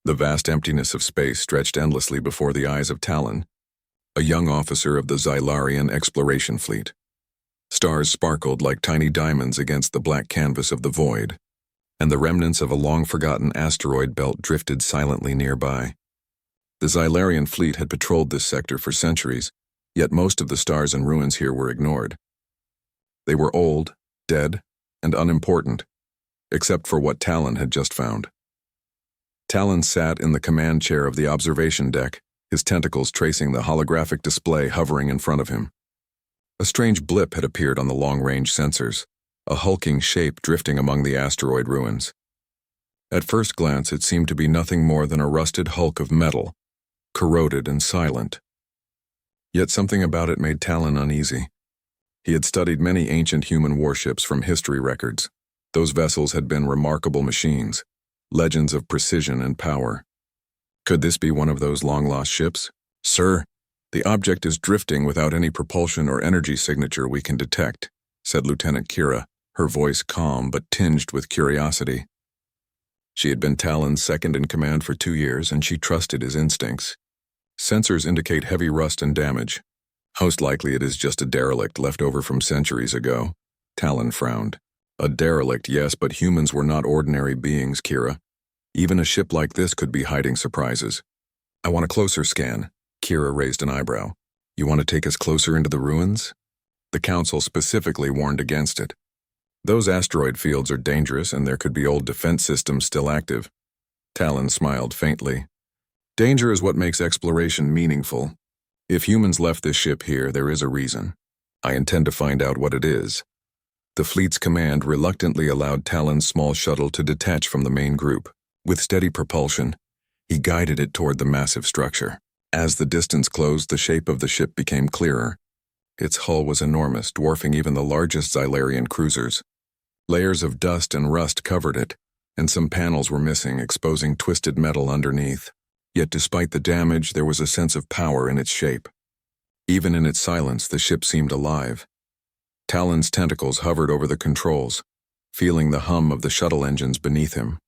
The vast emptiness of space stretched endlessly before the eyes of Talon, a young officer of the Xylarian exploration fleet. Stars sparkled like tiny diamonds against the black canvas of the void, and the remnants of a long-forgotten asteroid belt drifted silently nearby. The Xylarian fleet had patrolled this sector for centuries, yet most of the stars and ruins here were ignored. They were old, dead, and unimportant, except for what Talon had just found. Talon sat in the command chair of the observation deck, his tentacles tracing the holographic display hovering in front of him. A strange blip had appeared on the long-range sensors, a hulking shape drifting among the asteroid ruins. At first glance, it seemed to be nothing more than a rusted hulk of metal, corroded and silent. Yet something about it made Talon uneasy. He had studied many ancient human warships from history records. Those vessels had been remarkable machines, legends of precision and power. Could this be one of those long-lost ships? "Sir, the object is drifting without any propulsion or energy signature we can detect," said Lieutenant Kira, her voice calm but tinged with curiosity. She had been Talon's second-in-command for 2 years, and she trusted his instincts. Sensors indicate heavy rust and damage. Most likely it is just a derelict left over from centuries ago. Talon frowned. A derelict, yes, but humans were not ordinary beings, Kira. Even a ship like this could be hiding surprises. "I want a closer scan." Kira raised an eyebrow. "You want to take us closer into the ruins?" The Council specifically warned against it. Those asteroid fields are dangerous, and there could be old defense systems still active. Talon smiled faintly. "Danger is what makes exploration meaningful. If humans left this ship here, there is a reason. I intend to find out what it is." The fleet's command reluctantly allowed Talon's small shuttle to detach from the main group. With steady propulsion, he guided it toward the massive structure. As the distance closed, the shape of the ship became clearer. Its hull was enormous, dwarfing even the largest Xylarian cruisers. Layers of dust and rust covered it, and some panels were missing, exposing twisted metal underneath. Yet despite the damage, there was a sense of power in its shape. Even in its silence, the ship seemed alive. Talon's tentacles hovered over the controls, feeling the hum of the shuttle engines beneath him.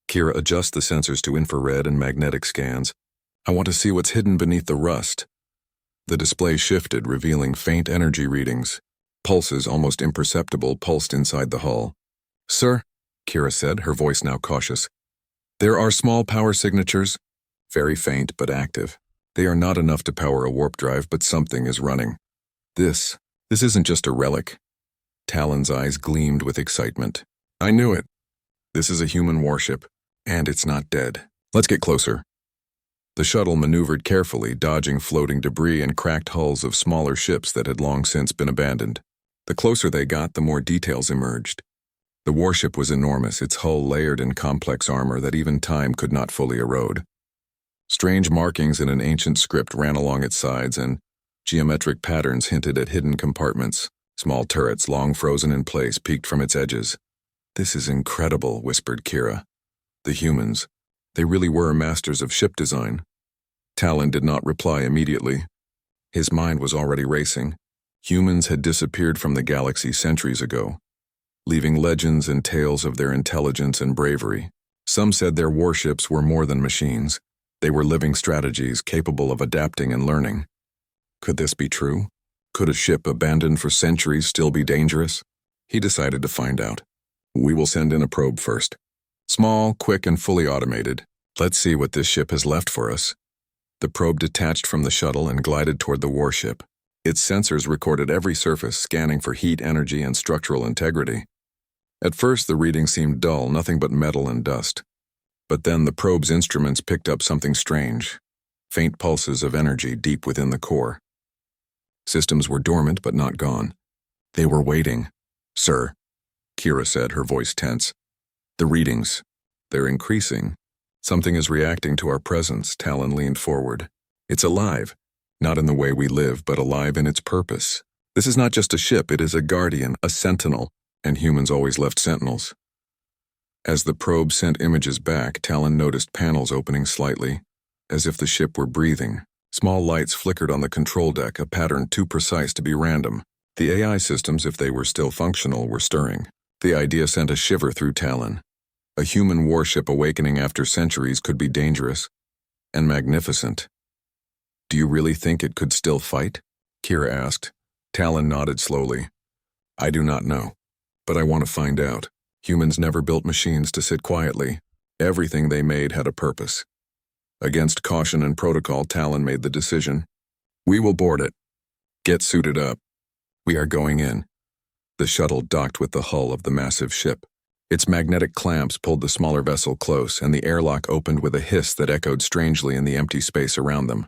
Kira adjusts the sensors to infrared and magnetic scans. "I want to see what's hidden beneath the rust." The display shifted, revealing faint energy readings. Pulses, almost imperceptible, pulsed inside the hull. "Sir," Kira said, her voice now cautious, "there are small power signatures, very faint but active. They are not enough to power a warp drive, but something is running. This isn't just a relic." Talon's eyes gleamed with excitement. "I knew it. This is a human warship, and it's not dead. Let's get closer." The shuttle maneuvered carefully, dodging floating debris and cracked hulls of smaller ships that had long since been abandoned. The closer they got, the more details emerged. The warship was enormous, its hull layered in complex armor that even time could not fully erode. Strange markings in an ancient script ran along its sides, and geometric patterns hinted at hidden compartments. Small turrets, long frozen in place, peeked from its edges. "This is incredible," whispered Kira. The humans, they really were masters of ship design. Talon did not reply immediately. His mind was already racing. Humans had disappeared from the galaxy centuries ago, leaving legends and tales of their intelligence and bravery. Some said their warships were more than machines. They were living strategies capable of adapting and learning. Could this be true? Could a ship abandoned for centuries still be dangerous? He decided to find out. "We will send in a probe first. Small, quick, and fully automated. Let's see what this ship has left for us." The probe detached from the shuttle and glided toward the warship. Its sensors recorded every surface, scanning for heat, energy, and structural integrity. At first, the reading seemed dull, nothing but metal and dust. But then the probe's instruments picked up something strange, faint pulses of energy deep within the core. Systems were dormant but not gone. They were waiting. "Sir," Kira said, her voice tense. "The readings, they're increasing. Something is reacting to our presence." Talon leaned forward. "It's alive, not in the way we live, but alive in its purpose. This is not just a ship, it is a guardian, a sentinel, and humans always left sentinels." As the probe sent images back, Talon noticed panels opening slightly, as if the ship were breathing. Small lights flickered on the control deck, a pattern too precise to be random. The AI systems, if they were still functional, were stirring. The idea sent a shiver through Talon. A human warship awakening after centuries could be dangerous and magnificent. Do you really think it could still fight? Kira asked. Talon nodded slowly. I do not know, but I want to find out. Humans never built machines to sit quietly. Everything they made had a purpose. Against caution and protocol, Talon made the decision. We will board it. Get suited up. We are going in. The shuttle docked with the hull of the massive ship. Its magnetic clamps pulled the smaller vessel close, and the airlock opened with a hiss that echoed strangely in the empty space around them.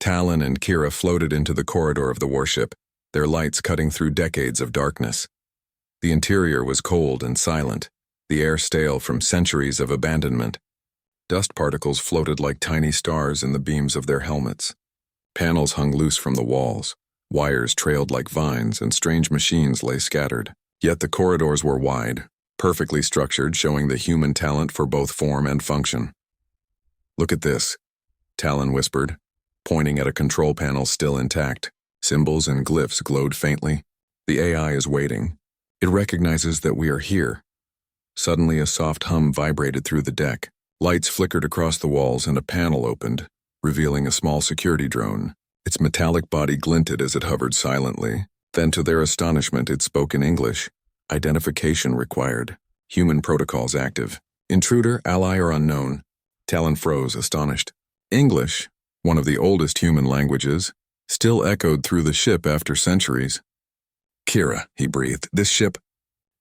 Talon and Kira floated into the corridor of the warship, their lights cutting through decades of darkness. The interior was cold and silent, the air stale from centuries of abandonment. Dust particles floated like tiny stars in the beams of their helmets. Panels hung loose from the walls, wires trailed like vines, and strange machines lay scattered. Yet the corridors were wide, perfectly structured, showing the human talent for both form and function. Look at this, Talon whispered, pointing at a control panel still intact. Symbols and glyphs glowed faintly. The AI is waiting. It recognizes that we are here. Suddenly a soft hum vibrated through the deck. Lights flickered across the walls and a panel opened, revealing a small security drone. Its metallic body glinted as it hovered silently. Then, to their astonishment, it spoke in English. Identification required. Human protocols active. Intruder, ally, or unknown. Talon froze, astonished. English, one of the oldest human languages, still echoed through the ship after centuries. Kira, he breathed, this ship,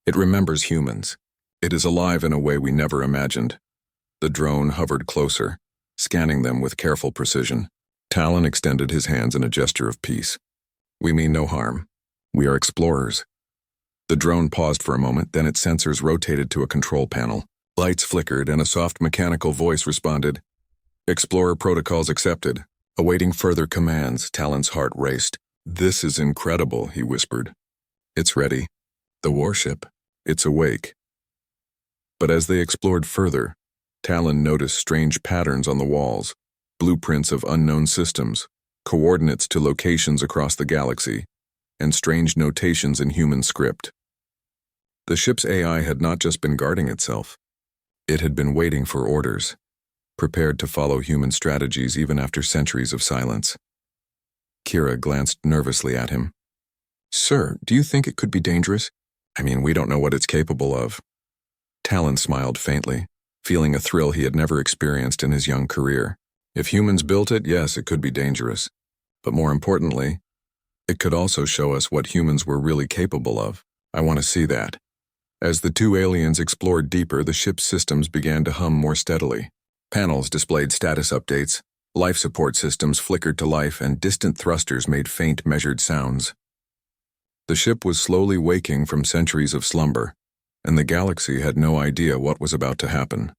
it remembers humans. It is alive in a way we never imagined. The drone hovered closer, scanning them with careful precision. Talon extended his hands in a gesture of peace. We mean no harm. We are explorers. The drone paused for a moment, then its sensors rotated to a control panel. Lights flickered and a soft mechanical voice responded. Explorer protocols accepted. Awaiting further commands, Talon's heart raced. This is incredible, he whispered. It's ready. The warship. It's awake. But as they explored further, Talon noticed strange patterns on the walls, blueprints of unknown systems, coordinates to locations across the galaxy, and strange notations in human script. The ship's AI had not just been guarding itself. It had been waiting for orders, prepared to follow human strategies even after centuries of silence. Kira glanced nervously at him. Sir, do you think it could be dangerous? I mean, we don't know what it's capable of. Talon smiled faintly, feeling a thrill he had never experienced in his young career. If humans built it, yes, it could be dangerous. But more importantly, it could also show us what humans were really capable of. I want to see that. As the two aliens explored deeper, the ship's systems began to hum more steadily. Panels displayed status updates, life support systems flickered to life, and distant thrusters made faint, measured sounds. The ship was slowly waking from centuries of slumber, and the galaxy had no idea what was about to happen.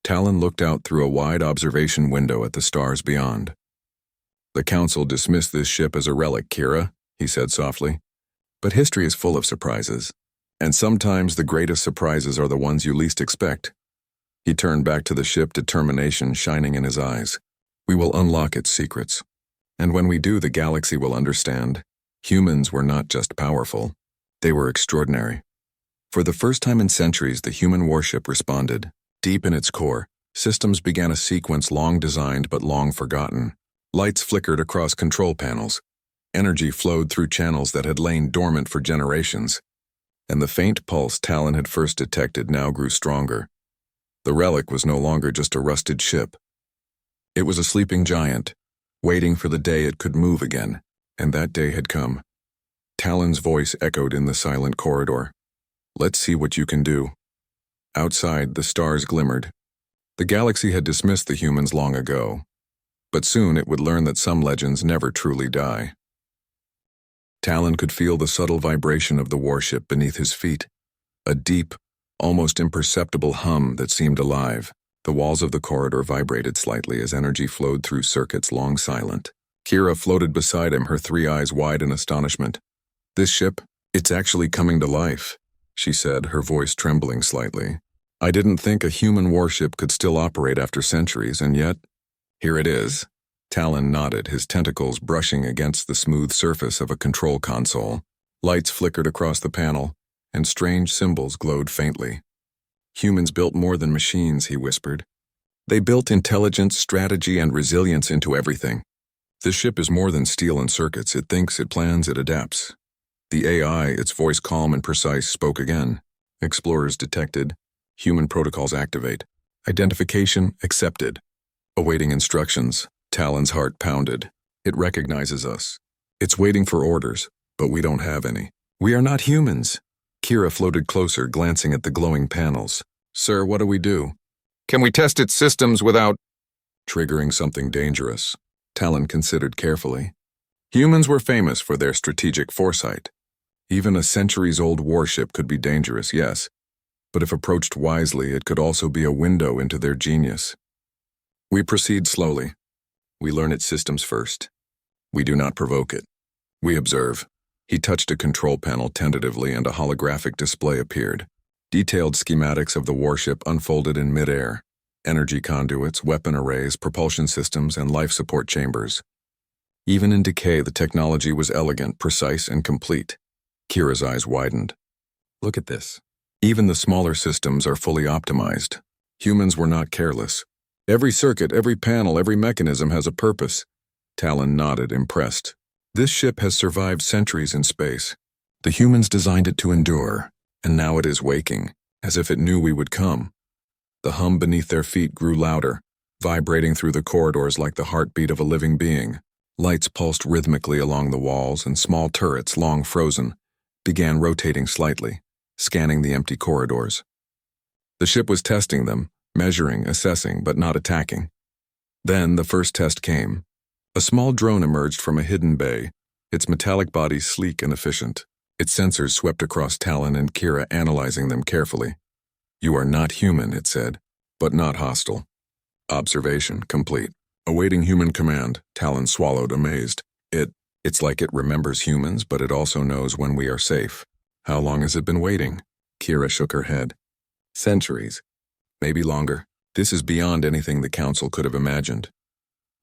Talon looked out through a wide observation window at the stars beyond. The Council dismissed this ship as a relic, Kira, he said softly. But history is full of surprises, and sometimes the greatest surprises are the ones you least expect. He turned back to the ship, determination shining in his eyes. We will unlock its secrets. And when we do, the galaxy will understand. Humans were not just powerful, they were extraordinary. For the first time in centuries, the human warship responded. Deep in its core, systems began a sequence long designed but long forgotten. Lights flickered across control panels. Energy flowed through channels that had lain dormant for generations. And the faint pulse Talon had first detected now grew stronger. The Relic was no longer just a rusted ship. It was a sleeping giant, waiting for the day it could move again, and that day had come. Talon's voice echoed in the silent corridor. Let's see what you can do. Outside, the stars glimmered. The galaxy had dismissed the humans long ago, but soon it would learn that some legends never truly die. Talon could feel the subtle vibration of the warship beneath his feet, a deep, almost imperceptible hum that seemed alive. The walls of the corridor vibrated slightly as energy flowed through circuits long silent. Kira floated beside him, her three eyes wide in astonishment. This ship, it's actually coming to life, she said, her voice trembling slightly. I didn't think a human warship could still operate after centuries, and yet, here it is. Talon nodded, his tentacles brushing against the smooth surface of a control console. Lights flickered across the panel, and strange symbols glowed faintly. Humans built more than machines, he whispered. They built intelligence, strategy, and resilience into everything. This ship is more than steel and circuits. It thinks, it plans, it adapts. The AI, its voice calm and precise, spoke again. Explorers detected. Human protocols activate. Identification accepted. Awaiting instructions. Talon's heart pounded. It recognizes us. It's waiting for orders, but we don't have any. We are not humans. Kira floated closer, glancing at the glowing panels. Sir, what do we do? Can we test its systems without triggering something dangerous? Talon considered carefully. Humans were famous for their strategic foresight. Even a centuries-old warship could be dangerous, yes, but if approached wisely, it could also be a window into their genius. We proceed slowly. We learn its systems first. We do not provoke it. We observe. He touched a control panel tentatively and a holographic display appeared. Detailed schematics of the warship unfolded in midair. Energy conduits, weapon arrays, propulsion systems, and life support chambers. Even in decay, the technology was elegant, precise, and complete. Kira's eyes widened. Look at this. Even the smaller systems are fully optimized. Humans were not careless. Every circuit, every panel, every mechanism has a purpose. Talon nodded, impressed. This ship has survived centuries in space. The humans designed it to endure, and now it is waking, as if it knew we would come. The hum beneath their feet grew louder, vibrating through the corridors like the heartbeat of a living being. Lights pulsed rhythmically along the walls, and small turrets, long frozen, began rotating slightly, scanning the empty corridors. The ship was testing them, measuring, assessing, but not attacking. Then the first test came. A small drone emerged from a hidden bay, its metallic body sleek and efficient. Its sensors swept across Talon and Kira, analyzing them carefully. You are not human, it said, but not hostile. Observation complete. Awaiting human command, Talon swallowed, amazed. It's like it remembers humans, but it also knows when we are safe. How long has it been waiting? Kira shook her head. Centuries. Maybe longer. This is beyond anything the Council could have imagined.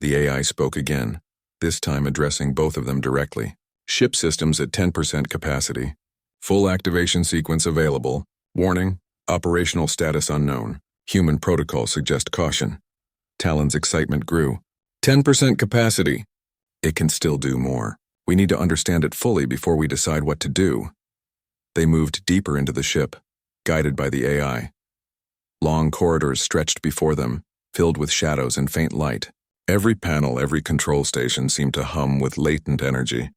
The AI spoke again, this time addressing both of them directly. Ship systems at 10% capacity. Full activation sequence available. Warning, operational status unknown. Human protocol suggest caution. Talon's excitement grew. 10% capacity. It can still do more. We need to understand it fully before we decide what to do. They moved deeper into the ship, guided by the AI. Long corridors stretched before them, filled with shadows and faint light. Every panel, every control station seemed to hum with latent energy.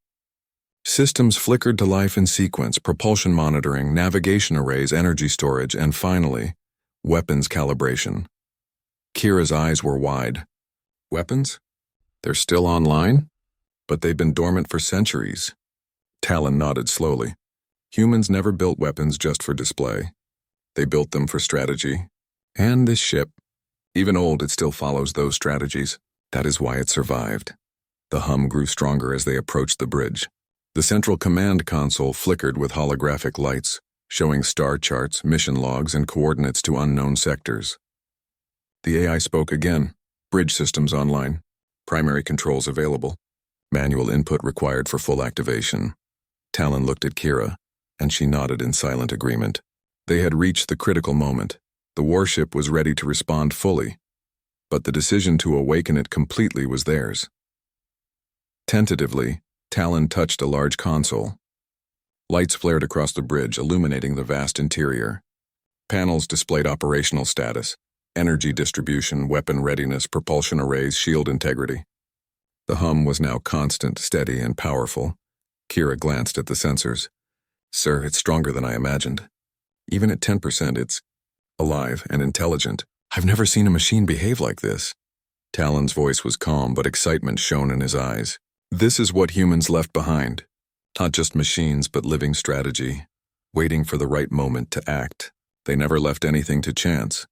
Systems flickered to life in sequence: propulsion monitoring, navigation arrays, energy storage, and finally, weapons calibration. Kira's eyes were wide. Weapons? They're still online? But they've been dormant for centuries. Talon nodded slowly. Humans never built weapons just for display. They built them for strategy. And this ship, even old, it still follows those strategies. That is why it survived. The hum grew stronger as they approached the bridge. The central command console flickered with holographic lights, showing star charts, mission logs, and coordinates to unknown sectors. The AI spoke again. Bridge systems online. Primary controls available. Manual input required for full activation. Talon looked at Kira, and she nodded in silent agreement. They had reached the critical moment. The warship was ready to respond fully, but the decision to awaken it completely was theirs. Tentatively, Talon touched a large console. Lights flared across the bridge, illuminating the vast interior. Panels displayed operational status, energy distribution, weapon readiness, propulsion arrays, shield integrity. The hum was now constant, steady, and powerful. Kira glanced at the sensors. Sir, it's stronger than I imagined. Even at 10%, it's alive and intelligent. I've never seen a machine behave like this. Talon's voice was calm, but excitement shone in his eyes. This is what humans left behind. Not just machines, but living strategy, waiting for the right moment to act. They never left anything to chance.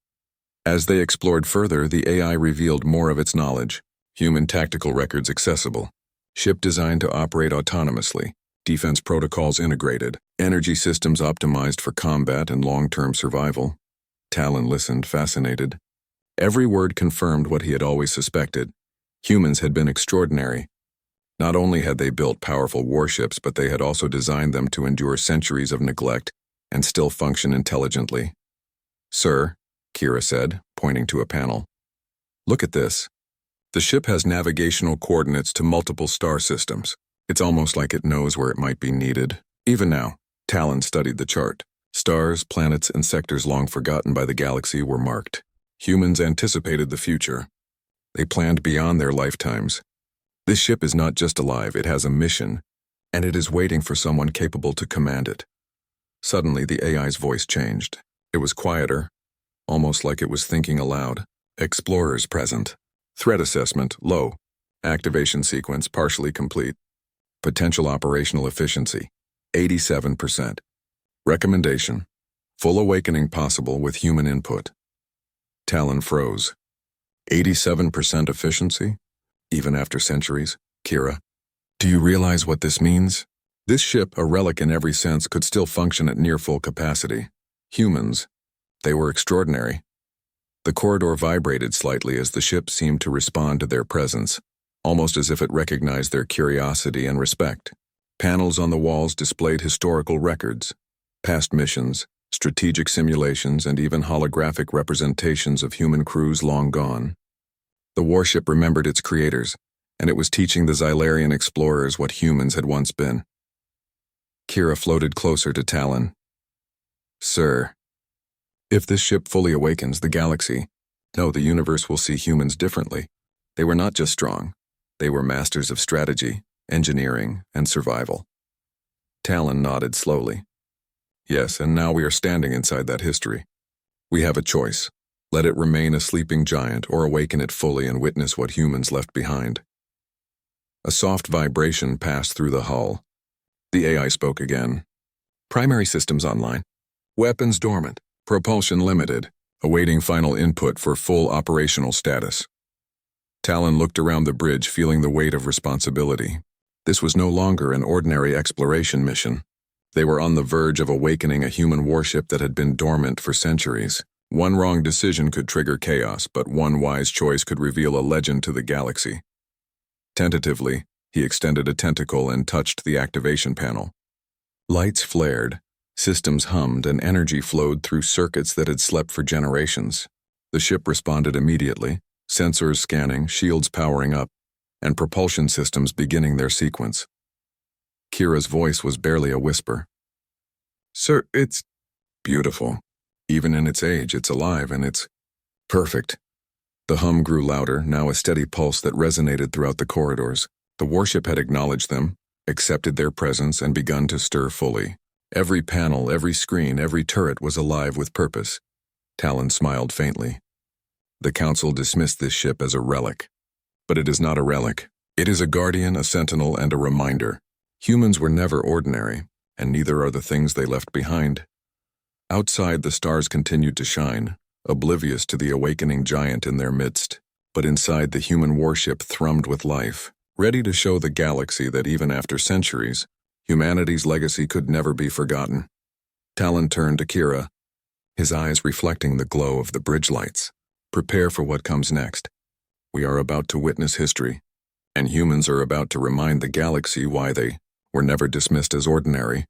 As they explored further, the AI revealed more of its knowledge. Human tactical records accessible. Ship designed to operate autonomously. Defense protocols integrated. Energy systems optimized for combat and long-term survival. Talon listened, fascinated. Every word confirmed what he had always suspected. Humans had been extraordinary. Not only had they built powerful warships, but they had also designed them to endure centuries of neglect and still function intelligently. Sir, Kira said, pointing to a panel. Look at this. The ship has navigational coordinates to multiple star systems. It's almost like it knows where it might be needed. Even now, Talon studied the chart. Stars, planets, and sectors long forgotten by the galaxy were marked. Humans anticipated the future. They planned beyond their lifetimes. This ship is not just alive, it has a mission, and it is waiting for someone capable to command it. Suddenly, the AI's voice changed. It was quieter, almost like it was thinking aloud. Explorers present. Threat assessment, low. Activation sequence, partially complete. Potential operational efficiency, 87%. Recommendation, full awakening possible with human input. Talon froze. 87% efficiency? Even after centuries? Kira, do you realize what this means? This ship, a relic in every sense, could still function at near full capacity. Humans, they were extraordinary. The corridor vibrated slightly as the ship seemed to respond to their presence, almost as if it recognized their curiosity and respect. Panels on the walls displayed historical records, past missions, strategic simulations, and even holographic representations of human crews long gone. The warship remembered its creators, and it was teaching the Xylarian explorers what humans had once been. Kira floated closer to Talon. Sir, if this ship fully awakens the galaxy, no, the universe will see humans differently. They were not just strong. They were masters of strategy, engineering, and survival. Talon nodded slowly. Yes, and now we are standing inside that history. We have a choice. Let it remain a sleeping giant or awaken it fully and witness what humans left behind. A soft vibration passed through the hull. The AI spoke again. Primary systems online. Weapons dormant. Propulsion limited. Awaiting final input for full operational status. Talon looked around the bridge, feeling the weight of responsibility. This was no longer an ordinary exploration mission. They were on the verge of awakening a human warship that had been dormant for centuries. One wrong decision could trigger chaos, but one wise choice could reveal a legend to the galaxy. Tentatively, he extended a tentacle and touched the activation panel. Lights flared, systems hummed, and energy flowed through circuits that had slept for generations. The ship responded immediately, sensors scanning, shields powering up, and propulsion systems beginning their sequence. Kira's voice was barely a whisper. Sir, it's beautiful. Even in its age, it's alive and it's perfect. The hum grew louder, now a steady pulse that resonated throughout the corridors. The warship had acknowledged them, accepted their presence, and begun to stir fully. Every panel, every screen, every turret was alive with purpose. Talon smiled faintly. The Council dismissed this ship as a relic. But it is not a relic. It is a guardian, a sentinel, and a reminder. Humans were never ordinary, and neither are the things they left behind. Outside, the stars continued to shine, oblivious to the awakening giant in their midst. But inside, the human warship thrummed with life, ready to show the galaxy that even after centuries, humanity's legacy could never be forgotten. Talon turned to Kira, his eyes reflecting the glow of the bridge lights. Prepare for what comes next. We are about to witness history, and humans are about to remind the galaxy why they were never dismissed as ordinary.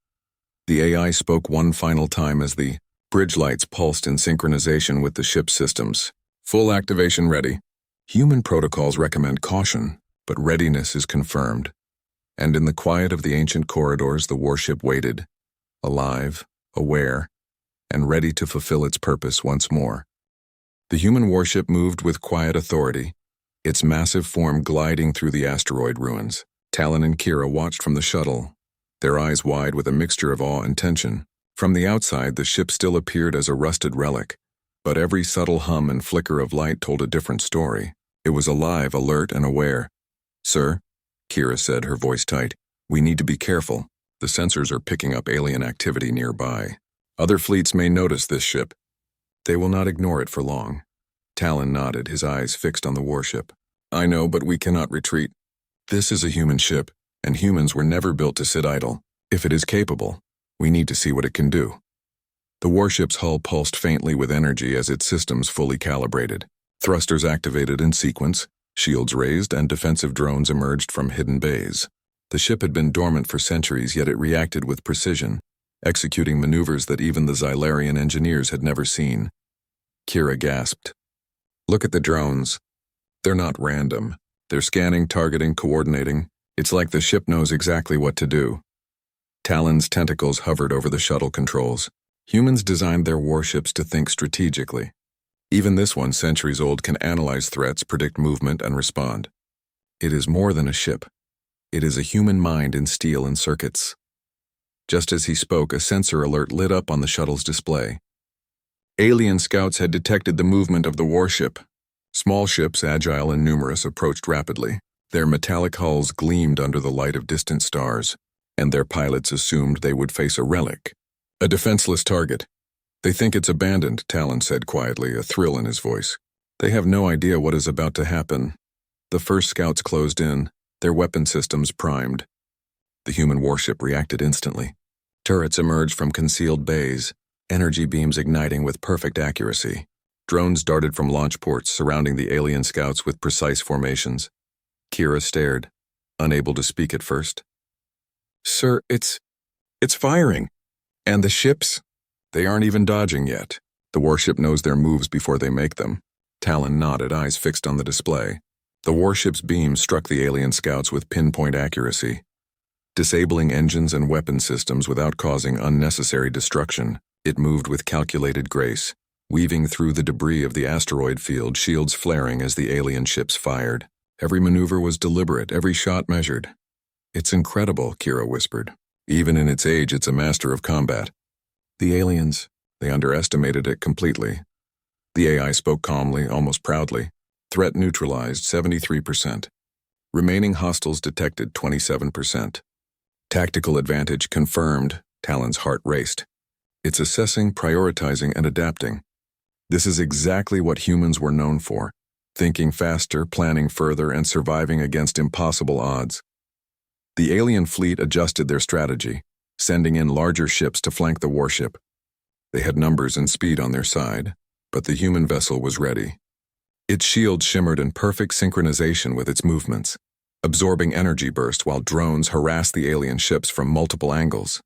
The AI spoke one final time as the bridge lights pulsed in synchronization with the ship's systems. Full activation ready. Human protocols recommend caution, but readiness is confirmed. And in the quiet of the ancient corridors, the warship waited, alive, aware, and ready to fulfill its purpose once more. The human warship moved with quiet authority, its massive form gliding through the asteroid ruins. Talon and Kira watched from the shuttle, their eyes wide with a mixture of awe and tension. From the outside, the ship still appeared as a rusted relic, but every subtle hum and flicker of light told a different story. It was alive, alert, and aware. Sir, Kira said, her voice tight, we need to be careful. The sensors are picking up alien activity nearby. Other fleets may notice this ship. They will not ignore it for long. Talon nodded, his eyes fixed on the warship. I know, but we cannot retreat. This is a human ship, and humans were never built to sit idle. If it is capable, we need to see what it can do. The warship's hull pulsed faintly with energy as its systems fully calibrated. Thrusters activated in sequence, shields raised, and defensive drones emerged from hidden bays. The ship had been dormant for centuries, yet it reacted with precision, executing maneuvers that even the Xylarian engineers had never seen. Kira gasped. Look at the drones. They're not random. They're scanning, targeting, coordinating. It's like the ship knows exactly what to do. Talon's tentacles hovered over the shuttle controls. Humans designed their warships to think strategically. Even this one, centuries old, can analyze threats, predict movement, and respond. It is more than a ship. It is a human mind in steel and circuits. Just as he spoke, a sensor alert lit up on the shuttle's display. Alien scouts had detected the movement of the warship. Small ships, agile and numerous, approached rapidly. Their metallic hulls gleamed under the light of distant stars, and their pilots assumed they would face a relic. A defenseless target. They think it's abandoned, Talon said quietly, a thrill in his voice. They have no idea what is about to happen. The first scouts closed in, their weapon systems primed. The human warship reacted instantly. Turrets emerged from concealed bays, energy beams igniting with perfect accuracy. Drones darted from launch ports, surrounding the alien scouts with precise formations. Kira stared, unable to speak at first. Sir, it's firing. And the ships? They aren't even dodging yet. The warship knows their moves before they make them. Talon nodded, eyes fixed on the display. The warship's beam struck the alien scouts with pinpoint accuracy, disabling engines and weapon systems without causing unnecessary destruction. It moved with calculated grace, weaving through the debris of the asteroid field, shields flaring as the alien ships fired. Every maneuver was deliberate, every shot measured. It's incredible, Kira whispered. Even in its age, it's a master of combat. The aliens, they underestimated it completely. The AI spoke calmly, almost proudly. Threat neutralized 73%. Remaining hostiles detected 27%. Tactical advantage confirmed. Talon's heart raced. It's assessing, prioritizing, and adapting. This is exactly what humans were known for. Thinking faster, planning further, and surviving against impossible odds. The alien fleet adjusted their strategy, sending in larger ships to flank the warship. They had numbers and speed on their side, but the human vessel was ready. Its shield shimmered in perfect synchronization with its movements, absorbing energy bursts while drones harassed the alien ships from multiple angles.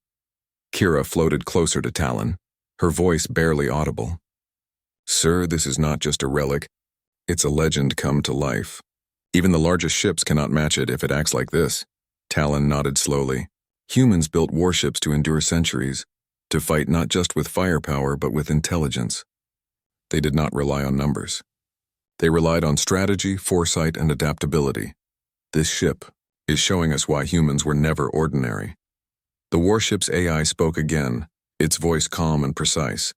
Kira floated closer to Talon, her voice barely audible. Sir, this is not just a relic. It's a legend come to life. Even the largest ships cannot match it if it acts like this. Talon nodded slowly. Humans built warships to endure centuries, to fight not just with firepower but with intelligence. They did not rely on numbers. They relied on strategy, foresight, and adaptability. This ship is showing us why humans were never ordinary. The warship's AI spoke again, its voice calm and precise.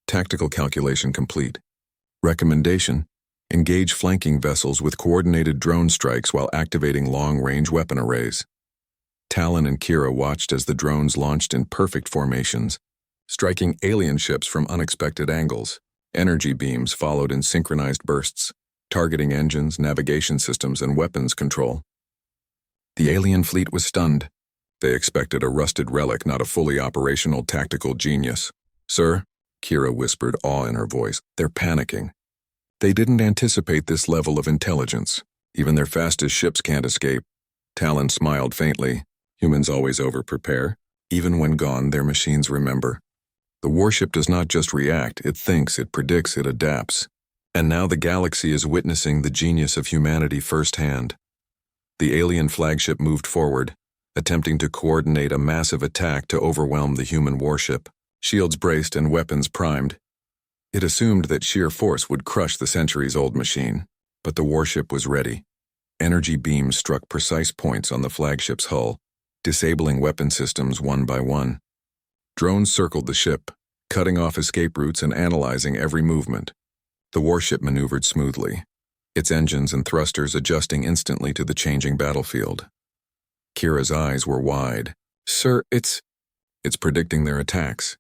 Tactical calculation complete. Recommendation: engage flanking vessels with coordinated drone strikes while activating long-range weapon arrays. Talon and Kira watched as the drones launched in perfect formations, striking alien ships from unexpected angles. Energy beams followed in synchronized bursts, targeting engines, navigation systems, and weapons control. The alien fleet was stunned. They expected a rusted relic, not a fully operational tactical genius. Sir, Kira whispered, awe in her voice, they're panicking. They didn't anticipate this level of intelligence. Even their fastest ships can't escape. Talon smiled faintly. Humans always over-prepare. Even when gone, their machines remember. The warship does not just react, it thinks, it predicts, it adapts. And now the galaxy is witnessing the genius of humanity firsthand. The alien flagship moved forward, attempting to coordinate a massive attack to overwhelm the human warship. Shields braced and weapons primed. It assumed that sheer force would crush the centuries-old machine, but the warship was ready. Energy beams struck precise points on the flagship's hull, disabling weapon systems one by one. Drones circled the ship, cutting off escape routes and analyzing every movement. The warship maneuvered smoothly, its engines and thrusters adjusting instantly to the changing battlefield. Kira's eyes were wide. Sir, it's predicting their attacks.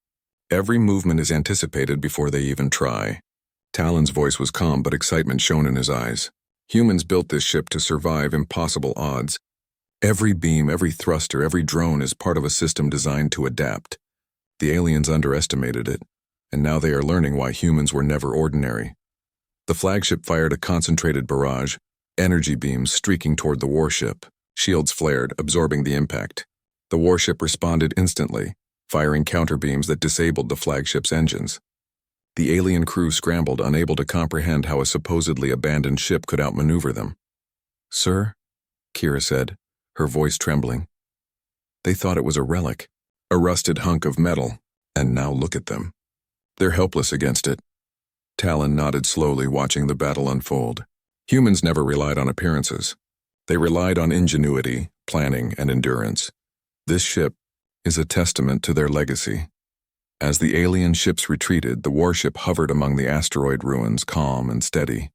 Every movement is anticipated before they even try. Talon's voice was calm, but excitement shone in his eyes. Humans built this ship to survive impossible odds. Every beam, every thruster, every drone is part of a system designed to adapt. The aliens underestimated it, and now they are learning why humans were never ordinary. The flagship fired a concentrated barrage, energy beams streaking toward the warship. Shields flared, absorbing the impact. The warship responded instantly, firing counterbeams that disabled the flagship's engines. The alien crew scrambled, unable to comprehend how a supposedly abandoned ship could outmaneuver them. "Sir?" Kira said, her voice trembling. They thought it was a relic, a rusted hunk of metal, and now look at them. They're helpless against it. Talon nodded slowly, watching the battle unfold. Humans never relied on appearances. They relied on ingenuity, planning, and endurance. This ship is a testament to their legacy. As the alien ships retreated, the warship hovered among the asteroid ruins, calm and steady.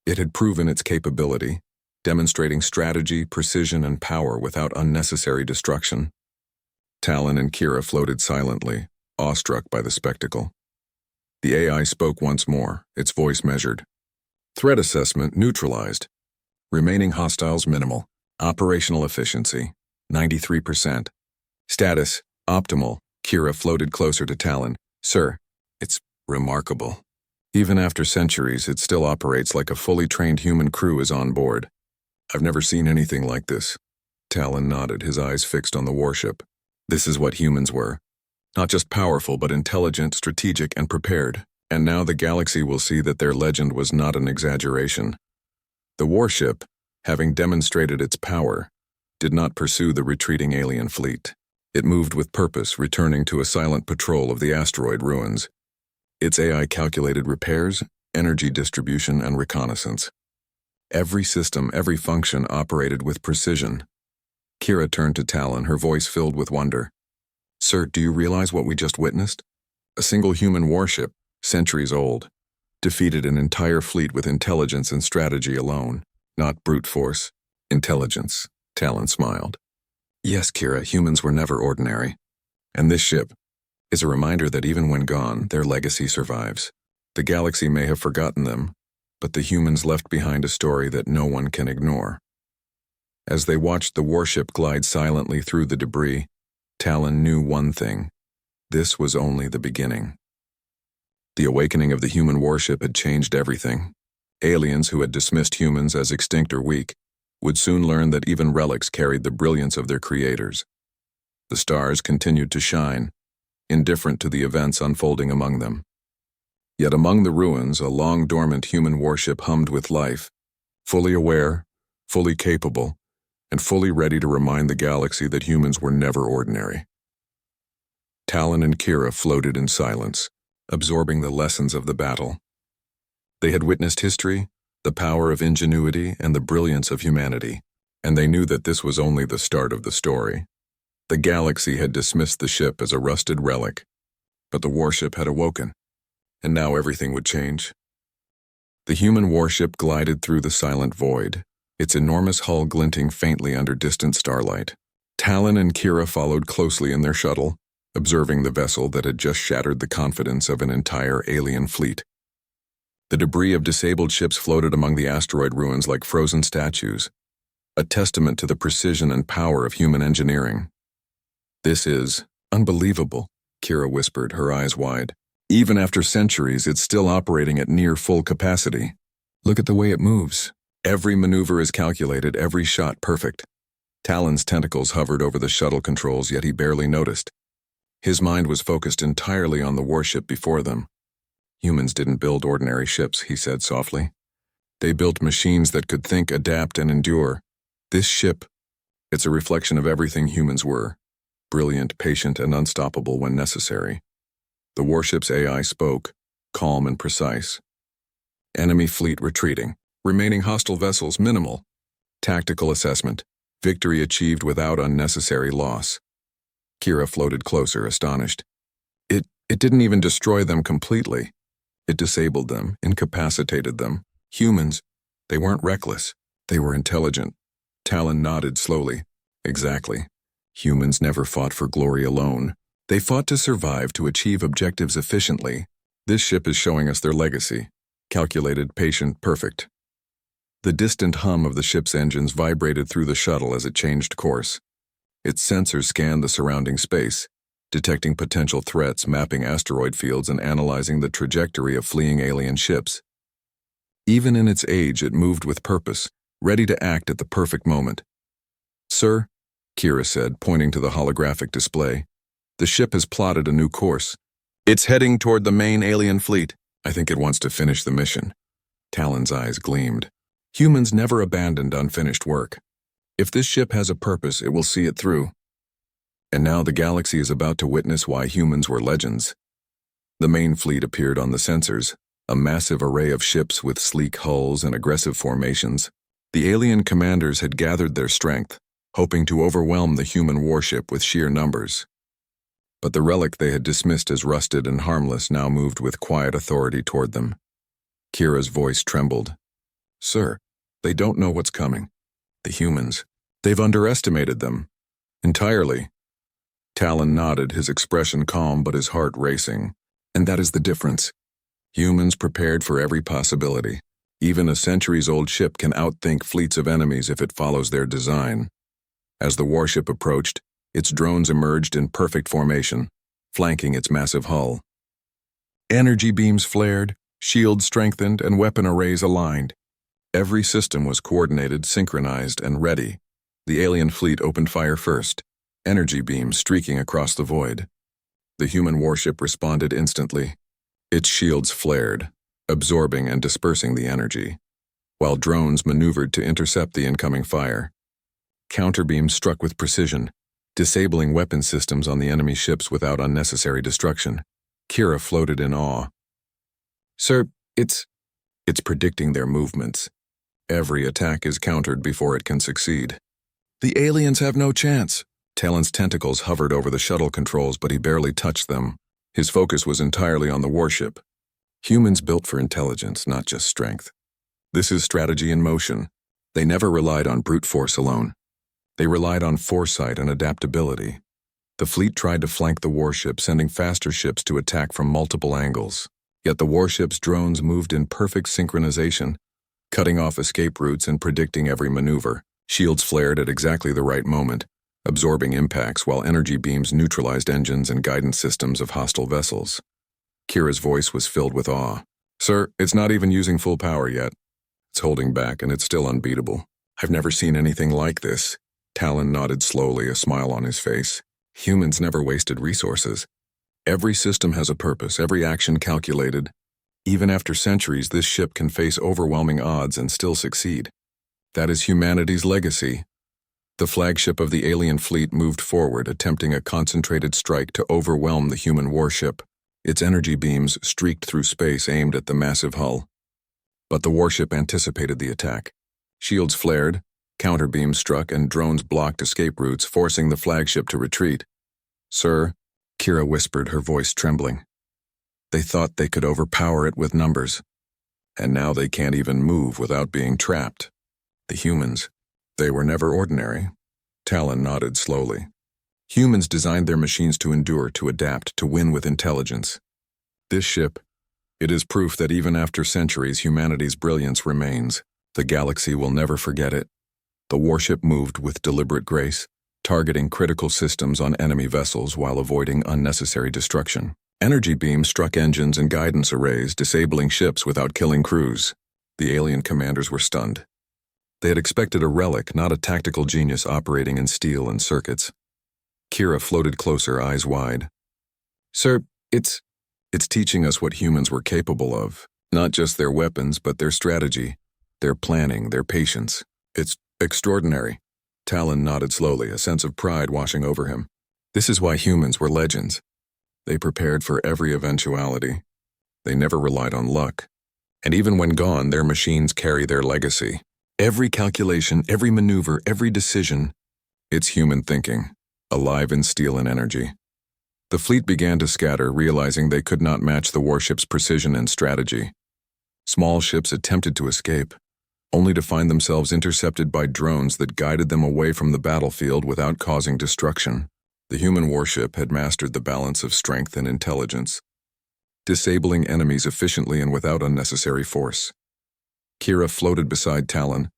It had proven its capability, demonstrating strategy, precision, and power without unnecessary destruction. Talon and Kira floated silently, awestruck by the spectacle. The AI spoke once more, its voice measured. Threat assessment neutralized. Remaining hostiles minimal. Operational efficiency, 93%. Status, optimal. Kira floated closer to Talon. "Sir, it's remarkable. Even after centuries, it still operates like a fully trained human crew is on board. I've never seen anything like this." Talon nodded, his eyes fixed on the warship. This is what humans were. Not just powerful, but intelligent, strategic, and prepared. And now the galaxy will see that their legend was not an exaggeration. The warship, having demonstrated its power, did not pursue the retreating alien fleet. It moved with purpose, returning to a silent patrol of the asteroid ruins. Its AI calculated repairs, energy distribution, and reconnaissance. Every system, every function operated with precision. Kira turned to Talon, her voice filled with wonder. "Sir, do you realize what we just witnessed? A single human warship, centuries old, defeated an entire fleet with intelligence and strategy alone, not brute force. Intelligence," Talon smiled. "Yes, Kira, humans were never ordinary. And this ship is a reminder that even when gone, their legacy survives. The galaxy may have forgotten them, but the humans left behind a story that no one can ignore." As they watched the warship glide silently through the debris, Talon knew one thing. This was only the beginning. The awakening of the human warship had changed everything. Aliens who had dismissed humans as extinct or weak would soon learn that even relics carried the brilliance of their creators. The stars continued to shine, indifferent to the events unfolding among them. Yet among the ruins, a long-dormant human warship hummed with life, fully aware, fully capable, and fully ready to remind the galaxy that humans were never ordinary. Talon and Kira floated in silence, absorbing the lessons of the battle. They had witnessed history, the power of ingenuity, and the brilliance of humanity, and they knew that this was only the start of the story. The galaxy had dismissed the ship as a rusted relic, but the warship had awoken, and now everything would change. The human warship glided through the silent void, its enormous hull glinting faintly under distant starlight. Talon and Kira followed closely in their shuttle, observing the vessel that had just shattered the confidence of an entire alien fleet. The debris of disabled ships floated among the asteroid ruins like frozen statues, a testament to the precision and power of human engineering. "This is unbelievable," Kira whispered, her eyes wide. "Even after centuries, it's still operating at near full capacity. Look at the way it moves. Every maneuver is calculated, every shot perfect." Talon's tentacles hovered over the shuttle controls, yet he barely noticed. His mind was focused entirely on the warship before them. "Humans didn't build ordinary ships," he said softly. "They built machines that could think, adapt, and endure. This ship, it's a reflection of everything humans were. Brilliant, patient, and unstoppable when necessary." The warship's AI spoke, calm and precise. "Enemy fleet retreating. Remaining hostile vessels minimal. Tactical assessment. Victory achieved without unnecessary loss." Kira floated closer, astonished. It didn't even destroy them completely. It disabled them, incapacitated them. Humans, they weren't reckless. They were intelligent." Talon nodded slowly. "Exactly. Humans never fought for glory alone. They fought to survive, to achieve objectives efficiently. This ship is showing us their legacy. Calculated, patient, perfect." The distant hum of the ship's engines vibrated through the shuttle as it changed course. Its sensors scanned the surrounding space, detecting potential threats, mapping asteroid fields, and analyzing the trajectory of fleeing alien ships. Even in its age, it moved with purpose, ready to act at the perfect moment. "Sir," Kira said, pointing to the holographic display, "the ship has plotted a new course. It's heading toward the main alien fleet. I think it wants to finish the mission. Talon's eyes gleamed. Humans never abandoned unfinished work. If this ship has a purpose, it will see it through. And now the galaxy is about to witness why humans were legends. The main fleet appeared on the sensors, a massive array of ships with sleek hulls and aggressive formations. The alien commanders had gathered their strength, hoping to overwhelm the human warship with sheer numbers. But the relic they had dismissed as rusted and harmless now moved with quiet authority toward them. Kira's voice trembled. "Sir, they don't know what's coming. The humans. They've underestimated them. Entirely." Talon nodded, his expression calm but his heart racing. And that is the difference. Humans prepared for every possibility. Even a centuries-old ship can outthink fleets of enemies if it follows their design. As the warship approached, its drones emerged in perfect formation, flanking its massive hull. Energy beams flared, shields strengthened, and weapon arrays aligned. Every system was coordinated, synchronized, and ready. The alien fleet opened fire first, energy beams streaking across the void. The human warship responded instantly. Its shields flared, absorbing and dispersing the energy, while drones maneuvered to intercept the incoming fire. Counterbeams struck with precision, disabling weapon systems on the enemy ships without unnecessary destruction. Kira floated in awe. "Sir, it's predicting their movements. Every attack is countered before it can succeed." "The aliens have no chance." Talon's tentacles hovered over the shuttle controls, but he barely touched them. His focus was entirely on the warship. Humans built for intelligence, not just strength. This is strategy in motion. They never relied on brute force alone. They relied on foresight and adaptability. The fleet tried to flank the warship, sending faster ships to attack from multiple angles. Yet the warship's drones moved in perfect synchronization, cutting off escape routes and predicting every maneuver. Shields flared at exactly the right moment, absorbing impacts while energy beams neutralized engines and guidance systems of hostile vessels. Kira's voice was filled with awe. "Sir, it's not even using full power yet. It's holding back, and it's still unbeatable. I've never seen anything like this." Talon nodded slowly, a smile on his face. Humans never wasted resources. Every system has a purpose, every action calculated. Even after centuries, this ship can face overwhelming odds and still succeed. That is humanity's legacy. The flagship of the alien fleet moved forward, attempting a concentrated strike to overwhelm the human warship. Its energy beams streaked through space, aimed at the massive hull. But the warship anticipated the attack. Shields flared, counterbeams struck, and drones blocked escape routes, forcing the flagship to retreat. "Sir," Kira whispered, her voice trembling. "They thought they could overpower it with numbers. And now they can't even move without being trapped. The humans, they were never ordinary." Talon nodded slowly. Humans designed their machines to endure, to adapt, to win with intelligence. This ship, it is proof that even after centuries, humanity's brilliance remains. The galaxy will never forget it. The warship moved with deliberate grace, targeting critical systems on enemy vessels while avoiding unnecessary destruction. Energy beams struck engines and guidance arrays, disabling ships without killing crews. The alien commanders were stunned. They had expected a relic, not a tactical genius operating in steel and circuits. Kira floated closer, eyes wide. "Sir, it's teaching us what humans were capable of. Not just their weapons, but their strategy, their planning, their patience. It's extraordinary." Talon nodded slowly, a sense of pride washing over him. This is why humans were legends. They prepared for every eventuality. They never relied on luck. And even when gone, their machines carry their legacy. Every calculation, every maneuver, every decision, it's human thinking, alive in steel and energy. The fleet began to scatter, realizing they could not match the warship's precision and strategy. Small ships attempted to escape, only to find themselves intercepted by drones that guided them away from the battlefield without causing destruction. The human warship had mastered the balance of strength and intelligence, disabling enemies efficiently and without unnecessary force. Kira floated beside Talon,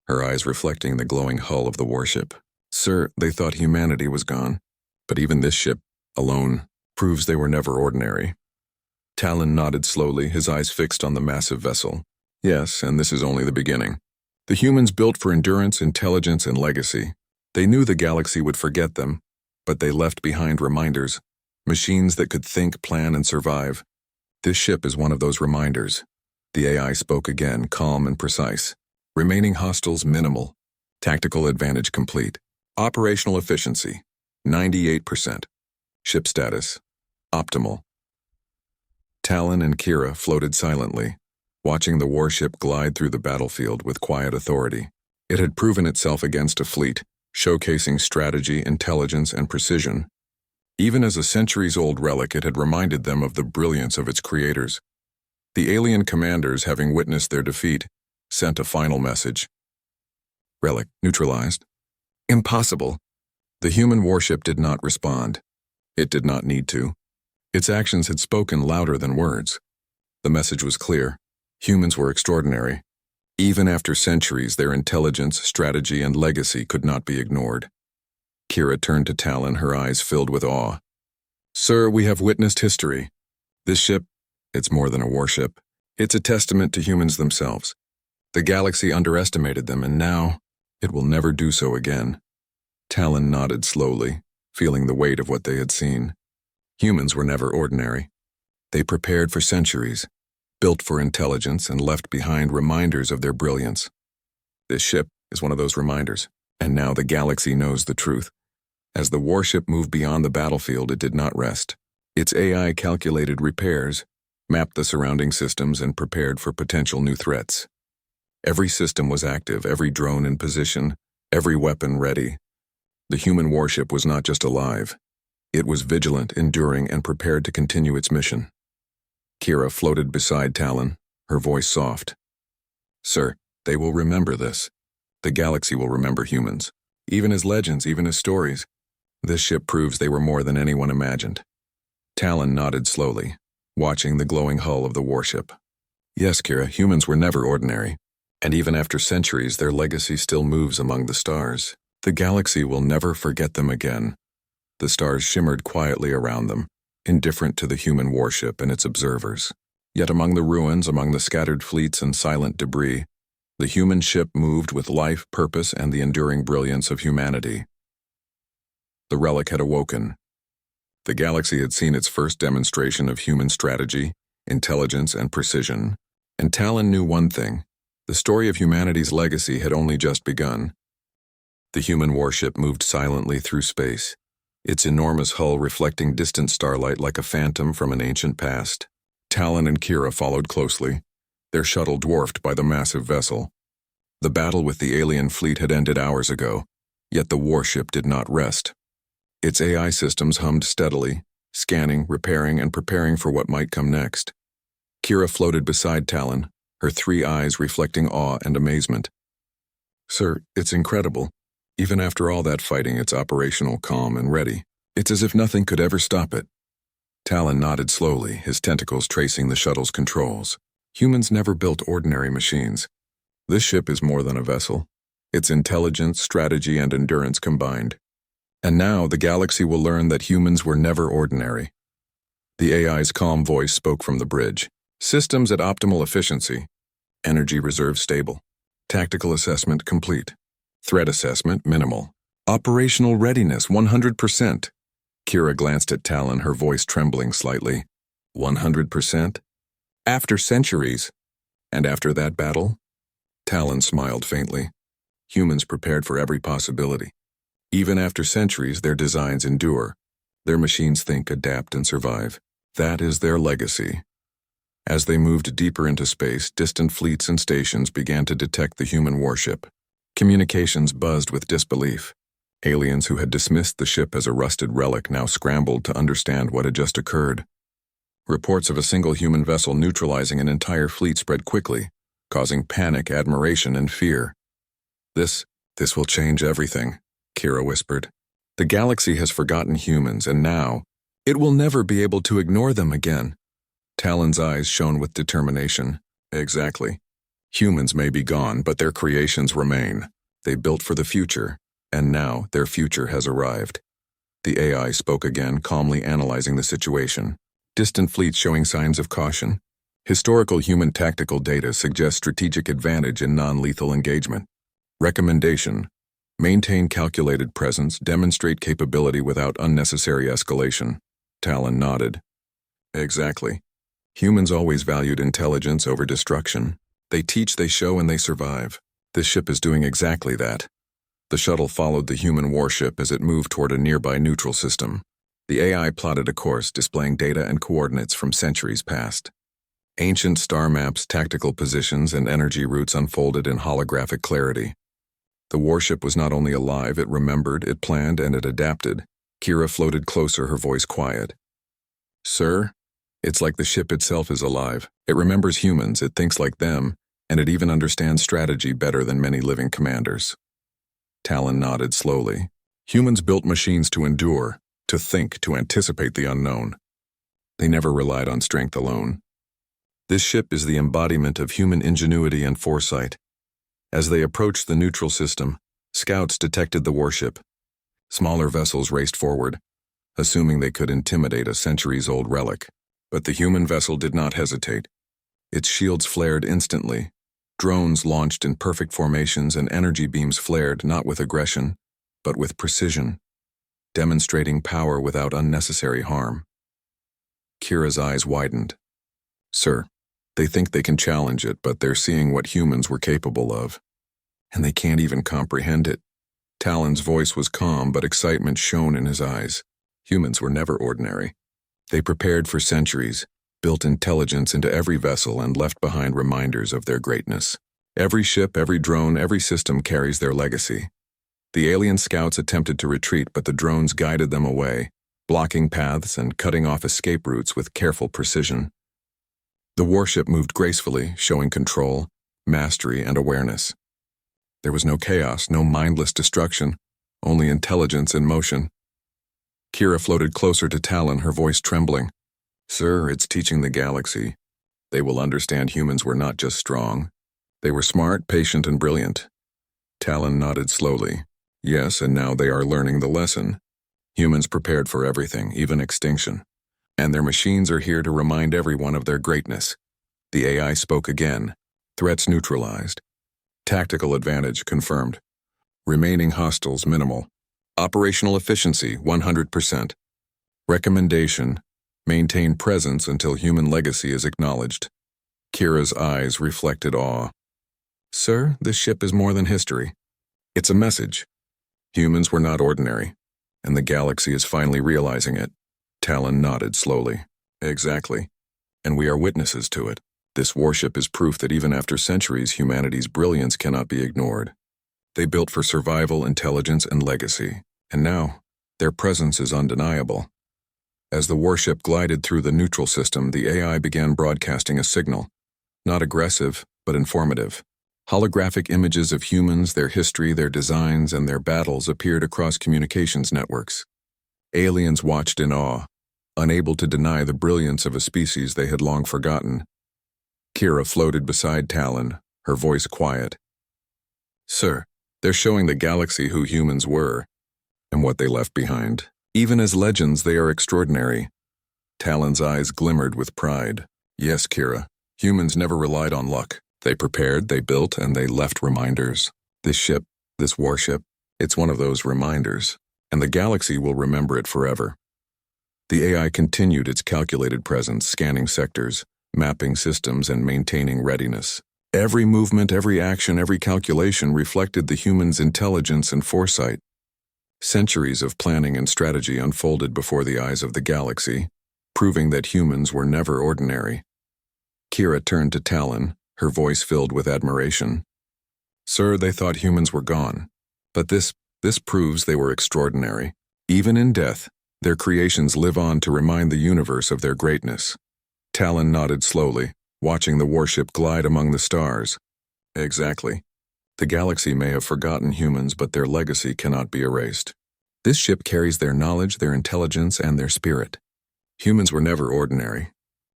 her eyes reflecting the glowing hull of the warship. "Sir, they thought humanity was gone, but even this ship, alone, proves they were never ordinary." Talon nodded slowly, his eyes fixed on the massive vessel. "Yes, and this is only the beginning. The humans built for endurance, intelligence, and legacy. They knew the galaxy would forget them, but they left behind reminders, Machines that could think, plan, and survive. This ship is one of those reminders. The AI spoke again, calm and precise. Remaining hostiles minimal. Tactical advantage complete. Operational efficiency, 98%. Ship status, optimal. Talon and Kira floated silently, watching the warship glide through the battlefield with quiet authority. It had proven itself against a fleet, showcasing strategy, intelligence, and precision. Even as a centuries-old relic, it had reminded them of the brilliance of its creators. The alien commanders, having witnessed their defeat, sent a final message. Relic neutralized. Impossible. The human warship did not respond. It did not need to. Its actions had spoken louder than words. The message was clear. Humans were extraordinary. Even after centuries, their intelligence, strategy, and legacy could not be ignored. Kira turned to Talon, her eyes filled with awe. Sir, we have witnessed history. This ship, it's more than a warship. It's a testament to humans themselves. The galaxy underestimated them, and now it will never do so again. Talon nodded slowly, feeling the weight of what they had seen. Humans were never ordinary. They prepared for centuries, built for intelligence, and left behind reminders of their brilliance. This ship is one of those reminders, and now the galaxy knows the truth. As the warship moved beyond the battlefield, it did not rest. Its AI calculated repairs, mapped the surrounding systems, and prepared for potential new threats. Every system was active, every drone in position, every weapon ready. The human warship was not just alive. It was vigilant, enduring, and prepared to continue its mission. Kira floated beside Talon, her voice soft. Sir, they will remember this. The galaxy will remember humans, even as legends, even as stories. This ship proves they were more than anyone imagined. Talon nodded slowly, watching the glowing hull of the warship. Yes, Kira, humans were never ordinary. And even after centuries, their legacy still moves among the stars. The galaxy will never forget them again. The stars shimmered quietly around them, indifferent to the human warship and its observers. Yet among the ruins, among the scattered fleets and silent debris, the human ship moved with life, purpose, and the enduring brilliance of humanity. The Relic had awoken. The galaxy had seen its first demonstration of human strategy, intelligence, and precision. And Talon knew one thing. The story of humanity's legacy had only just begun. The human warship moved silently through space, its enormous hull reflecting distant starlight like a phantom from an ancient past. Talon and Kira followed closely, their shuttle dwarfed by the massive vessel. The battle with the alien fleet had ended hours ago, yet the warship did not rest. Its AI systems hummed steadily, scanning, repairing, and preparing for what might come next. Kira floated beside Talon, her three eyes reflecting awe and amazement. Sir, it's incredible. Even after all that fighting, it's operational, calm, and ready. It's as if nothing could ever stop it. Talon nodded slowly, his tentacles tracing the shuttle's controls. Humans never built ordinary machines. This ship is more than a vessel. It's intelligence, strategy, and endurance combined. And now the galaxy will learn that humans were never ordinary. The AI's calm voice spoke from the bridge. Systems at optimal efficiency. Energy reserve stable. Tactical assessment complete. Threat assessment minimal. Operational readiness 100%. Kira glanced at Talon, her voice trembling slightly. 100%? After centuries. And after that battle? Talon smiled faintly. Humans prepared for every possibility. Even after centuries, their designs endure. Their machines think, adapt, and survive. That is their legacy. As they moved deeper into space, distant fleets and stations began to detect the human warship. Communications buzzed with disbelief. Aliens who had dismissed the ship as a rusted relic now scrambled to understand what had just occurred. Reports of a single human vessel neutralizing an entire fleet spread quickly, causing panic, admiration, and fear. This will change everything, Kira whispered. The galaxy has forgotten humans, and now it will never be able to ignore them again. Talon's eyes shone with determination. Exactly. Humans may be gone, but their creations remain. They built for the future, and now their future has arrived. The AI spoke again, calmly analyzing the situation. Distant fleets showing signs of caution. Historical human tactical data suggests strategic advantage in non-lethal engagement. Recommendation: maintain calculated presence, demonstrate capability without unnecessary escalation. Talon nodded. Exactly. Humans always valued intelligence over destruction. They teach, they show, and they survive. This ship is doing exactly that. The shuttle followed the human warship as it moved toward a nearby neutral system. The AI plotted a course displaying data and coordinates from centuries past. Ancient star maps, tactical positions, and energy routes unfolded in holographic clarity. The warship was not only alive, it remembered, it planned, and it adapted. Kira floated closer, her voice quiet. Sir, it's like the ship itself is alive. It remembers humans, it thinks like them, and it even understands strategy better than many living commanders. Talon nodded slowly. Humans built machines to endure, to think, to anticipate the unknown. They never relied on strength alone. This ship is the embodiment of human ingenuity and foresight. As they approached the neutral system, scouts detected the warship. Smaller vessels raced forward, assuming they could intimidate a centuries-old relic. But the human vessel did not hesitate. Its shields flared instantly. Drones launched in perfect formations and energy beams flared not with aggression, but with precision, demonstrating power without unnecessary harm. Kira's eyes widened. Sir, they think they can challenge it, but they're seeing what humans were capable of. And they can't even comprehend it. Talon's voice was calm, but excitement shone in his eyes. Humans were never ordinary. They prepared for centuries, built intelligence into every vessel, and left behind reminders of their greatness. Every ship, every drone, every system carries their legacy. The alien scouts attempted to retreat, but the drones guided them away, blocking paths and cutting off escape routes with careful precision. The warship moved gracefully, showing control, mastery, and awareness. There was no chaos, no mindless destruction, only intelligence in motion. Kira floated closer to Talon, her voice trembling. Sir, it's teaching the galaxy. They will understand humans were not just strong. They were smart, patient, and brilliant. Talon nodded slowly. Yes, and now they are learning the lesson. Humans prepared for everything, even extinction. And their machines are here to remind everyone of their greatness. The AI spoke again. Threats neutralized. Tactical advantage confirmed. Remaining hostiles minimal. Operational efficiency 100%. Recommendation: maintain presence until human legacy is acknowledged. Kira's eyes reflected awe. Sir, this ship is more than history. It's a message. Humans were not ordinary, and the galaxy is finally realizing it. Talon nodded slowly. Exactly. And we are witnesses to it. This warship is proof that even after centuries, humanity's brilliance cannot be ignored. They built for survival, intelligence, and legacy. And now, their presence is undeniable. As the warship glided through the neutral system, the AI began broadcasting a signal. Not aggressive, but informative. Holographic images of humans, their history, their designs, and their battles appeared across communications networks. Aliens watched in awe, unable to deny the brilliance of a species they had long forgotten. Kira floated beside Talon, her voice quiet. Sir, they're showing the galaxy who humans were, and what they left behind. Even as legends, they are extraordinary. Talon's eyes glimmered with pride. Yes, Kira, humans never relied on luck. They prepared, they built, and they left reminders. This ship, this warship, it's one of those reminders, and the galaxy will remember it forever. The AI continued its calculated presence, scanning sectors, mapping systems, and maintaining readiness. Every movement, every action, every calculation reflected the human's intelligence and foresight. Centuries of planning and strategy unfolded before the eyes of the galaxy, proving that humans were never ordinary. Kira turned to Talon, her voice filled with admiration. Sir, they thought humans were gone, but this proves they were extraordinary. Even in death, their creations live on to remind the universe of their greatness. Talon nodded slowly, watching the warship glide among the stars. Exactly. The galaxy may have forgotten humans, but their legacy cannot be erased. This ship carries their knowledge, their intelligence, and their spirit. Humans were never ordinary,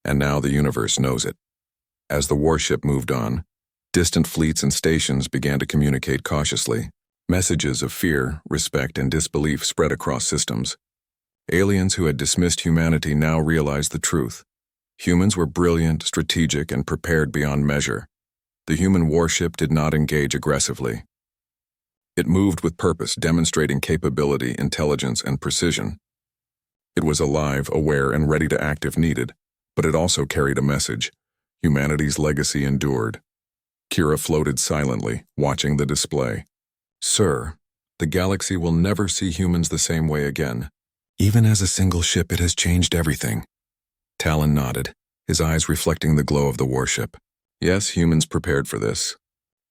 and now the universe knows it. As the warship moved on, distant fleets and stations began to communicate cautiously. Messages of fear, respect, and disbelief spread across systems. Aliens who had dismissed humanity now realized the truth. Humans were brilliant, strategic, and prepared beyond measure. The human warship did not engage aggressively. It moved with purpose, demonstrating capability, intelligence, and precision. It was alive, aware, and ready to act if needed, but it also carried a message. Humanity's legacy endured. Kira floated silently, watching the display. Sir, the galaxy will never see humans the same way again. Even as a single ship, it has changed everything. Talon nodded, his eyes reflecting the glow of the warship. Yes, humans prepared for this.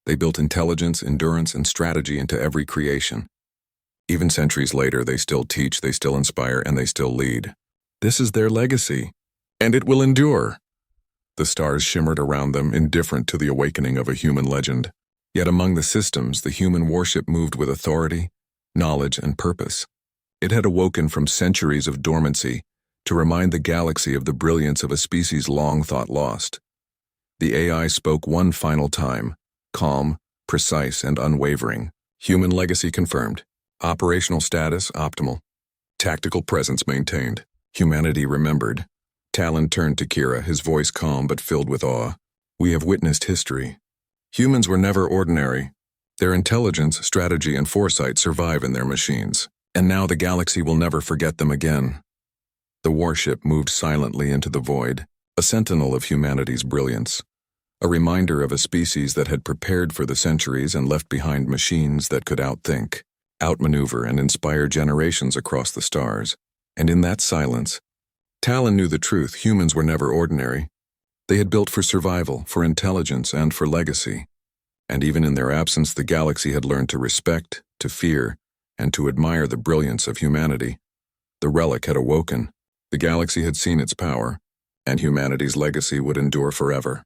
They built intelligence, endurance, and strategy into every creation. Even centuries later, they still teach, they still inspire, and they still lead. This is their legacy, and it will endure. The stars shimmered around them, indifferent to the awakening of a human legend. Yet among the systems, the human warship moved with authority, knowledge, and purpose. It had awoken from centuries of dormancy to remind the galaxy of the brilliance of a species long thought lost. The AI spoke one final time, calm, precise, and unwavering. Human legacy confirmed. Operational status optimal. Tactical presence maintained. Humanity remembered. Talon turned to Kira, his voice calm but filled with awe. We have witnessed history. Humans were never ordinary. Their intelligence, strategy, and foresight survive in their machines. And now the galaxy will never forget them again. The warship moved silently into the void, a sentinel of humanity's brilliance. A reminder of a species that had prepared for the centuries and left behind machines that could outthink, outmaneuver, and inspire generations across the stars. And in that silence, Talon knew the truth. Humans were never ordinary. They had built for survival, for intelligence, and for legacy. And even in their absence, the galaxy had learned to respect, to fear, and to admire the brilliance of humanity. The Relic had awoken. The galaxy had seen its power, and humanity's legacy would endure forever.